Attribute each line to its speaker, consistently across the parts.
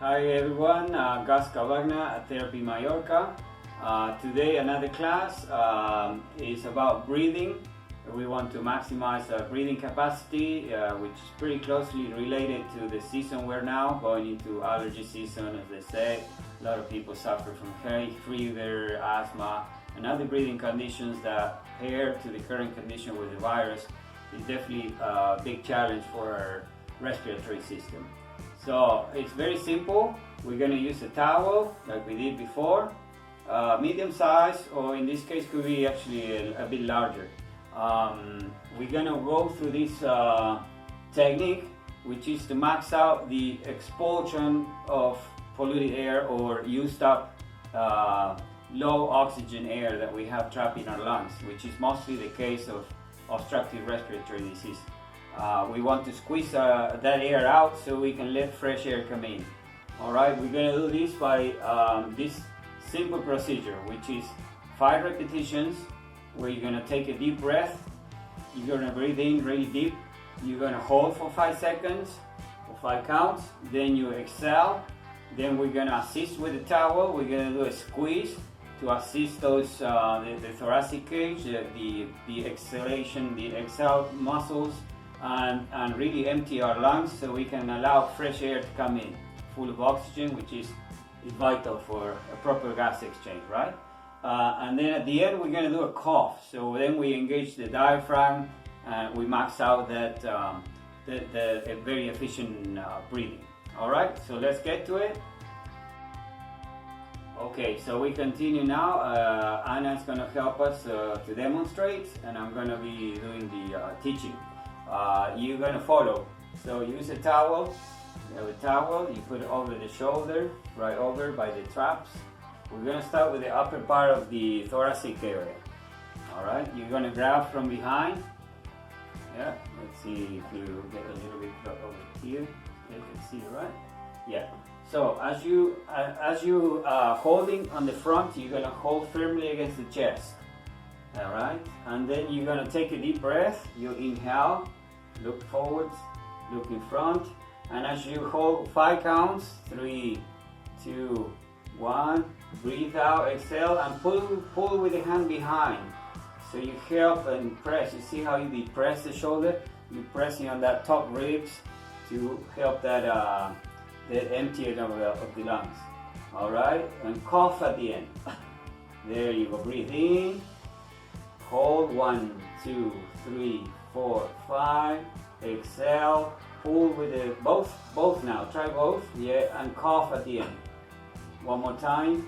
Speaker 1: Hi everyone, Gus Cavagna at Therapy Mallorca. Today another class is about breathing. We want to maximize our breathing capacity, which is pretty closely related to the season we're now going into allergy season, as they say. A lot of people suffer from hay fever, asthma, and other breathing conditions that, paired to the current condition with the virus, is definitely a big challenge for our respiratory system. So it's very simple. We're going to use a towel like we did before, medium size, or in this case could be actually a bit larger. We're going to go through this technique, which is to max out the expulsion of polluted air or used up low oxygen air that we have trapped in our lungs, which is mostly the case of obstructive respiratory disease. We want to squeeze that air out so we can let fresh air come in. Alright, we're going to do this by this simple procedure, which is 5 repetitions where you're going to take a deep breath. You're going to breathe in really deep. You're going to hold for 5 seconds, for 5 counts. Then you exhale. Then we're going to assist with the towel. We're going to do a squeeze to assist those the thoracic cage, the exhalation, the exhale muscles, and really empty our lungs so we can allow fresh air to come in, full of oxygen, which is vital for a proper gas exchange, right? And then at the end we're going to do a cough. So then we engage the diaphragm and we max out that the very efficient breathing. All right, so let's get to it. Okay, so we continue now. Anna is going to help us to demonstrate, and I'm going to be doing the teaching. You're going to follow. So use a towel. You have a towel, you put it over the shoulder, right over by the traps. We're going to start with the upper part of the thoracic area. Alright, you're going to grab from behind. Yeah, let's see if you get a little bit over here. You can see, right? Yeah. So as you holding on the front, you're going to hold firmly against the chest. Alright, and then you're going to take a deep breath. You inhale, look forward, look in front, and as you hold 5 counts, 3, 2, 1, breathe out, exhale, and pull with the hand behind. So you help and press. You see how you depress the shoulder? You're pressing on that top ribs to help that the emptying of the lungs. Alright, and cough at the end. There you go, breathe in. Hold 1, 2, 3, 4, 5. Exhale. Pull with the both now. Try both. Yeah, and cough at the end. One more time.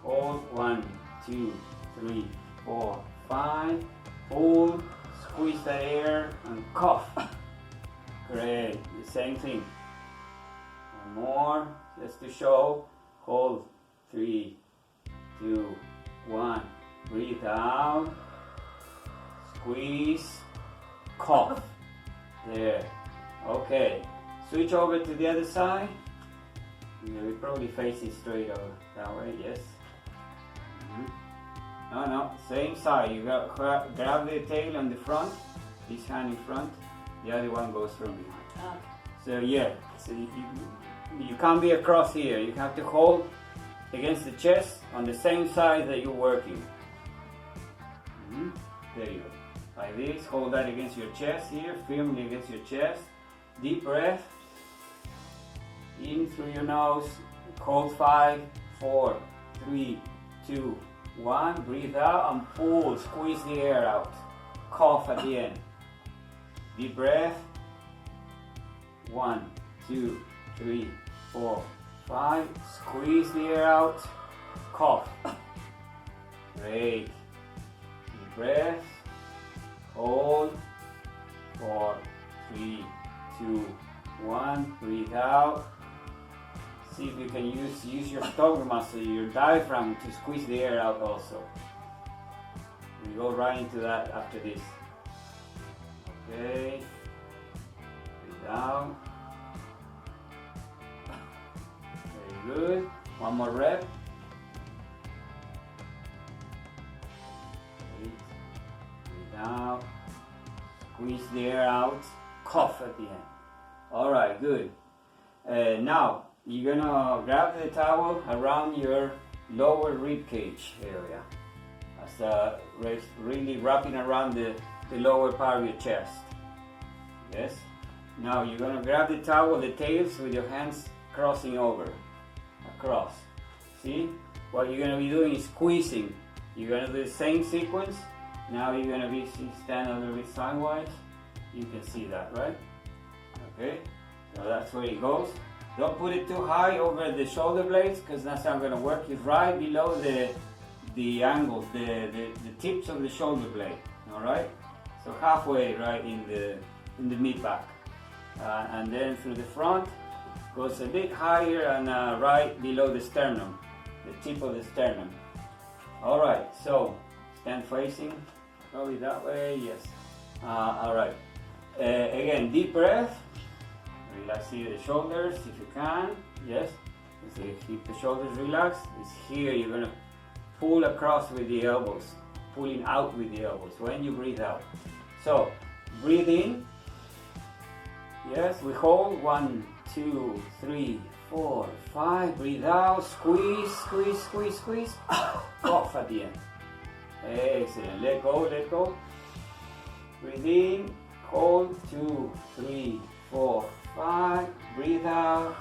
Speaker 1: Hold 1, 2, 3, 4, 5. Pull. Squeeze the air and cough. Great. The same thing. One more, just to show. Hold 3, 2, 1. Breathe out, squeeze, cough. There. Okay. Switch over to the other side. We probably face it straight over that way. Yes. No. Same side. You grab the tail on the front. This hand in front. The other one goes from behind. Okay. So yeah. So you can't be across here. You have to hold against the chest on the same side that you're working. There you go. Like this, hold that against your chest here, firmly against your chest. Deep breath. In through your nose. Hold 5, 4, 3, 2, 1. Breathe out and pull. Squeeze the air out. Cough at the end. Deep breath. 1, 2, 3, 4, 5. Squeeze the air out. Cough. Great. Breath, hold, 4, 3, 2, 1, breathe out. See if you can use your stomach muscle, your diaphragm to squeeze the air out also. We go right into that after this. Okay, breathe out. Very good. One more rep. Out, squeeze the air out, cough at the end. Alright, good. Now you're gonna grab the towel around your lower rib cage area, as really wrapping around the lower part of your chest. Yes. Now you're gonna grab the towel, the tails, with your hands crossing over, across. See? What you're gonna be doing is squeezing. You're gonna do the same sequence. Now you're gonna be stand a little bit sidewise. You can see that, right? Okay. So that's where it goes. Don't put it too high over the shoulder blades, because that's not gonna work. It's right below the angles, the tips of the shoulder blade. All right. So halfway, right in the mid back, and then through the front goes a bit higher and right below the sternum, the tip of the sternum. All right. So stand facing, probably that way. Yes. All right. Again, deep breath. Relax here the shoulders if you can. Yes. So keep the shoulders relaxed. It's here you're gonna pull across with the elbows, pulling out with the elbows when you breathe out. So breathe in. Yes, we hold 1, 2, 3, 4, 5. Breathe out. Squeeze, squeeze, squeeze, squeeze. Cough at the end. Excellent. Let go, let go. Breathe in. Hold 2, 3, 4, 5. Breathe out.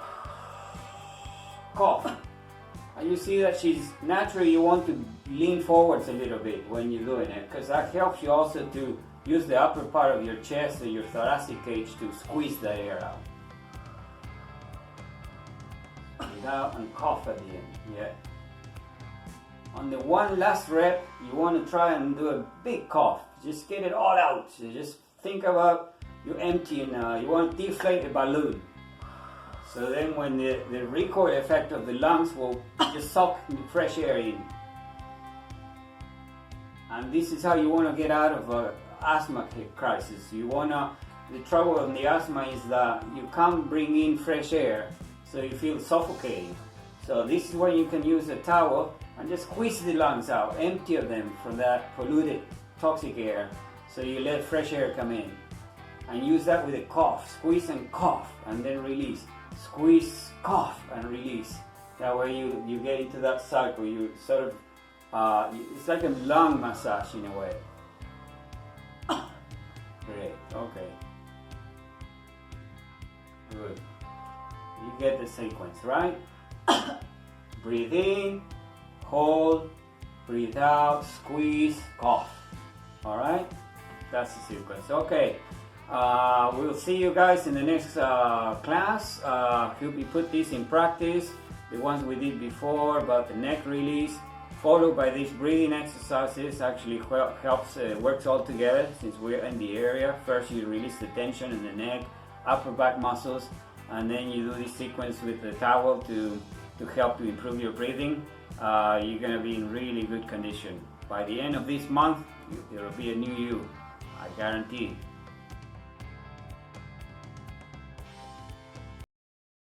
Speaker 1: Cough. And you see that she's naturally, you want to lean forwards a little bit when you're doing it, because that helps you also to use the upper part of your chest or your thoracic cage to squeeze that air out. Breathe out and cough at the end. Yeah. On the one last rep, you want to try and do a big cough. Just get it all out. So just think about you emptying. You want to deflate a balloon. So then when the recoil effect of the lungs will just suck fresh air in. And this is how you want to get out of an asthma crisis. The trouble in the asthma is that you can't bring in fresh air, so you feel suffocating. So this is where you can use a towel and just squeeze the lungs out, empty of them from that polluted, toxic air, so you let fresh air come in. And use that with a cough. Squeeze and cough, and then release. Squeeze, cough, and release. That way you get into that cycle. You sort of, it's like a lung massage in a way. Great, okay. Good. You get the sequence, right? Breathe in, hold, breathe out, squeeze, cough. All right? That's the sequence. Okay. We'll see you guys in the next class. We put this in practice, the ones we did before about the neck release, followed by these breathing exercises. Actually helps, works all together since we're in the area. First you release the tension in the neck, upper back muscles, and then you do this sequence with the towel to help to improve your breathing. You're going to be in really good condition. By the end of this month, there will be a new you, I guarantee.